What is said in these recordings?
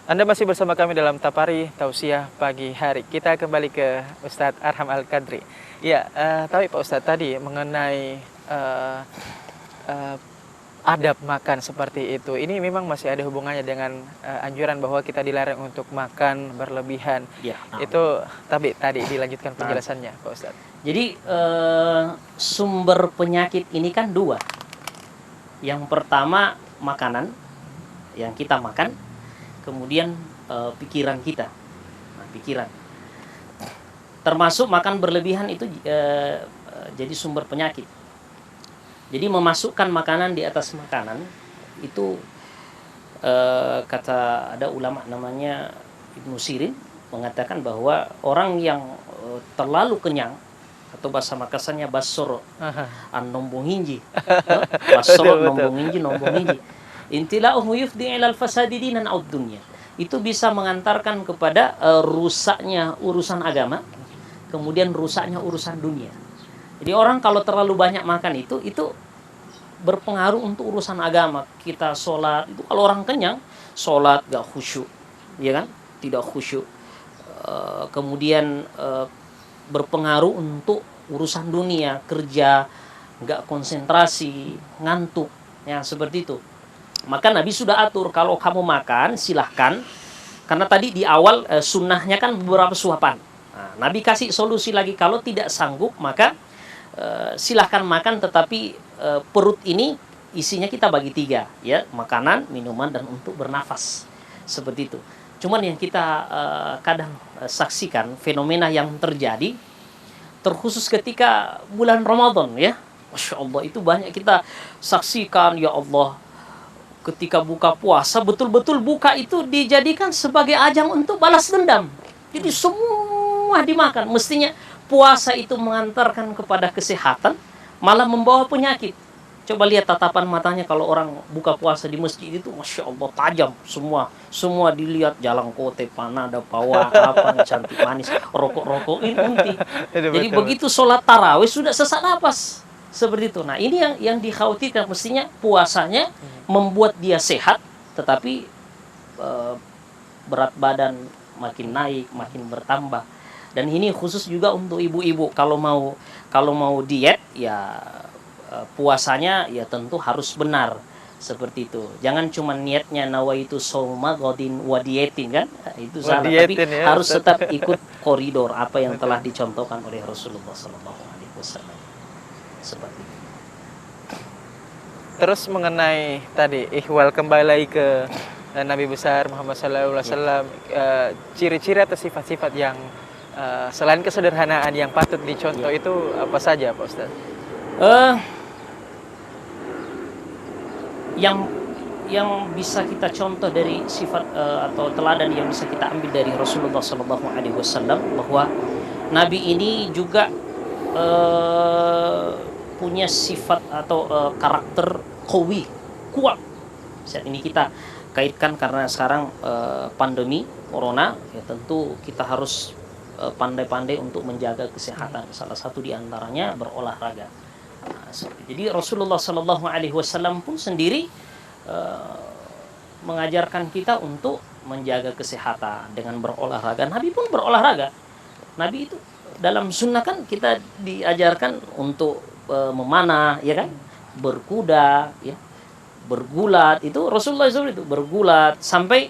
Anda masih bersama kami dalam Tapari Tausiah pagi hari. Kita kembali ke Ustadz Arham Al-Qadri. Ya, tapi Pak Ustadz tadi mengenai adab makan seperti itu. Ini memang masih ada hubungannya dengan anjuran bahwa kita dilarang untuk makan berlebihan. Ya, Itu tapi tadi dilanjutkan penjelasannya, Pak Ustadz. Jadi sumber penyakit ini kan dua. Yang pertama makanan yang kita makan, kemudian pikiran kita. Nah, pikiran. Termasuk makan berlebihan itu jadi sumber penyakit. Jadi memasukkan makanan di atas makanan itu kata ada ulama namanya Ibnu Sirin mengatakan bahwa orang yang terlalu kenyang atau bahasa Makassarnya basor an nombong hinji. Basor nombong hinji. Intila'uhu yufdi ilal fasadi dinan aud dunya. Itu bisa mengantarkan kepada rusaknya urusan agama, kemudian rusaknya urusan dunia. Jadi orang kalau terlalu banyak makan itu berpengaruh untuk urusan agama. Kita sholat itu kalau orang kenyang, sholat gak khusyuk, ya kan? Tidak khusyuk. Kemudian berpengaruh untuk urusan dunia, kerja gak konsentrasi, ngantuk, ya seperti itu. Maka Nabi sudah atur kalau kamu makan silahkan, karena tadi di awal sunnahnya kan beberapa suapan. Nah, Nabi kasih solusi lagi kalau tidak sanggup maka silahkan makan, tetapi perut ini isinya kita bagi tiga, ya, makanan, minuman, dan untuk bernafas, seperti itu. Cuman yang kita kadang saksikan fenomena yang terjadi, terkhusus ketika bulan Ramadan, ya, Masya Allah, itu banyak kita saksikan, ya Allah, ketika buka puasa, betul-betul buka itu dijadikan sebagai ajang untuk balas dendam. Jadi semua dimakan. Mestinya puasa itu mengantarkan kepada kesehatan, malah membawa penyakit. Coba lihat tatapan matanya kalau orang buka puasa di masjid itu, Masya Allah, tajam semua dilihat, jalan kote, panada, pawa, apa, cantik manis, rokok-rokokin, unti. Jadi begitu sholat tarawih sudah sesak napas, seperti itu. Nah, ini yang dikhawatirkan. Mestinya puasanya membuat dia sehat, tetapi berat badan makin naik, makin bertambah. Dan ini khusus juga untuk ibu-ibu, kalau mau diet, ya puasanya ya tentu harus benar, seperti itu. Jangan cuma niatnya nawaitu shauma ghadin wa dietin, kan? Itu salah. Tapi ya, harus tetap ikut koridor apa yang telah dicontohkan oleh Rasulullah SAW. Seperti itu. Terus mengenai tadi ihwal, kembali lagi ke Nabi besar Muhammad SAW, ciri-ciri atau sifat-sifat yang selain kesederhanaan yang patut dicontoh itu apa saja, Pak Ustaz? Yang bisa kita contoh dari sifat atau teladan yang bisa kita ambil dari Rasulullah SAW, bahwa Nabi ini juga punya sifat atau karakter qawi, kuat. Saat ini kita kaitkan karena sekarang pandemi corona, ya tentu kita harus pandai-pandai untuk menjaga kesehatan. Salah satu diantaranya berolahraga. Nah, jadi Rasulullah SAW pun sendiri mengajarkan kita untuk menjaga kesehatan dengan berolahraga. Nabi pun berolahraga. Nabi itu dalam sunnah kan kita diajarkan untuk memanah, ya kan, berkuda, ya, bergulat. Itu Rasulullah SAW itu bergulat sampai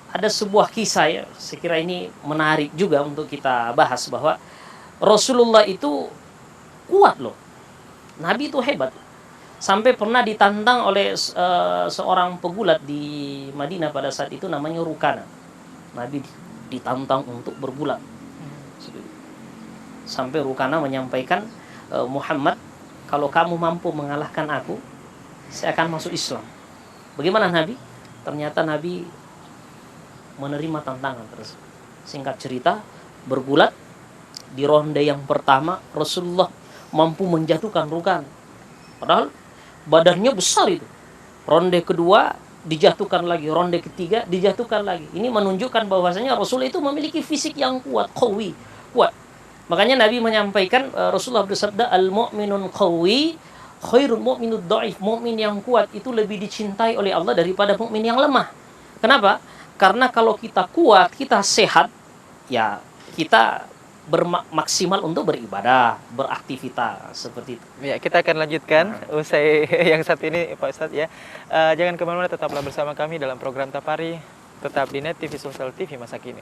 ada sebuah kisah, ya, saya kira ini menarik juga untuk kita bahas, bahwa Rasulullah itu kuat loh. Nabi itu hebat. Sampai pernah ditantang oleh seorang pegulat di Madinah pada saat itu, namanya Rukana. Nabi ditantang untuk bergulat. Sampai Rukana menyampaikan, Muhammad, kalau kamu mampu mengalahkan aku, saya akan masuk Islam. Bagaimana Nabi? Ternyata Nabi menerima tantangan tersebut. Singkat cerita, bergulat di ronde yang pertama Rasulullah mampu menjatuhkan Rukana. Padahal badannya besar itu. Ronde kedua dijatuhkan lagi, ronde ketiga dijatuhkan lagi. Ini menunjukkan bahwasanya Rasul itu memiliki fisik yang kuat, qawi, kuat. Makanya Nabi menyampaikan, Rasulullah bersabda, al-mu'minun qawi khairul mu'minud dhaif. Mukmin yang kuat itu lebih dicintai oleh Allah daripada mukmin yang lemah. Kenapa? Karena kalau kita kuat, kita sehat, ya kita maksimal untuk beribadah, beraktivitas seperti itu. Ya, kita akan lanjutkan usai yang satu ini Pak Ustadz ya. Jangan kemana-mana, tetaplah bersama kami dalam program Tapari, tetap di Net TV Sosial TV masa kini.